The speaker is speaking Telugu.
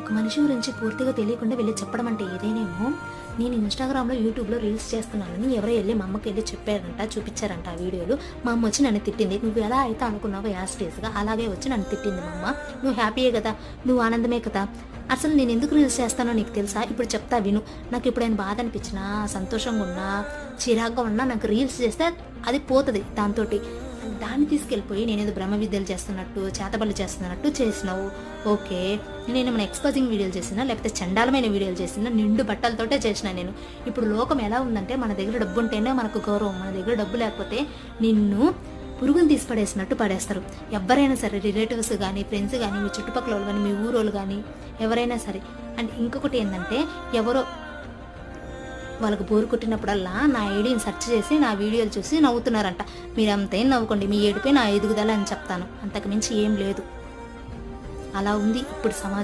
ఒక మనిషి గురించి పూర్తిగా తెలియకుండా వెళ్ళి చెప్పడం అంటే ఏదేనేమో. నేను ఇన్స్టాగ్రామ్లో యూట్యూబ్లో రీల్స్ చేస్తున్నానని ఎవరో వెళ్ళి మా అమ్మకి వెళ్ళి చెప్పారంట, చూపించారంట ఆ వీడియోలు. మా అమ్మ వచ్చి నన్ను తిట్టింది. నువ్వు ఎలా అయితే అనుకున్నావో యాస్టేజ్గా అలాగే వచ్చి నన్ను తిట్టింది మా అమ్మ. నువ్వు హ్యాపీయే కదా, నువ్వు ఆనందమే కదా, అసలు నేను ఎందుకు రీల్స్ చేస్తానో నీకు తెలుసా, ఇప్పుడు చెప్తా విను. నాకు ఎప్పుడైనా బాధ అనిపించినా, సంతోషంగా ఉన్నా, చిరాగ్గా ఉన్నా నాకు రీల్స్ చేస్తే అది పోతుంది. దాన్ని తీసుకెళ్ళిపోయి నేనేదో బ్రహ్మ విద్యలు చేస్తున్నట్టు, చేతబడులు చేస్తున్నట్టు చేసినావు. ఓకే, నేను మన ఎక్స్పోజింగ్ వీడియోలు చేసినా, లేకపోతే చండాలమైన వీడియోలు చేసినా, నిండు బట్టలతోటే చేసిన నేను. ఇప్పుడు లోకం ఎలా ఉందంటే మన దగ్గర డబ్బు ఉంటేనే మనకు గౌరవం, మన దగ్గర డబ్బు లేకపోతే నిన్ను పురుగుని తీసి పడేసినట్టు పడేస్తారు. ఎవరైనా సరే, రిలేటివ్స్ కానీ, ఫ్రెండ్స్ కానీ, మీ చుట్టుపక్కల వాళ్ళు కానీ, మీ ఊరోళ్ళు కానీ, ఎవరైనా సరే. అండ్ ఇంకొకటి ఏంటంటే, ఎవరో వాళ్ళకు బోరు కొట్టినప్పుడల్లా నా ఐడిని సెర్చ్ చేసి నా వీడియోలు చూసి నవ్వుతున్నారంట. మీరు అంతేం నవ్వుకోండి, మీ ఏడుపై నా ఎదుగుదల అని చెప్తాను, అంతకుమించి ఏం లేదు. అలా ఉంది ఇప్పుడు సమాజం.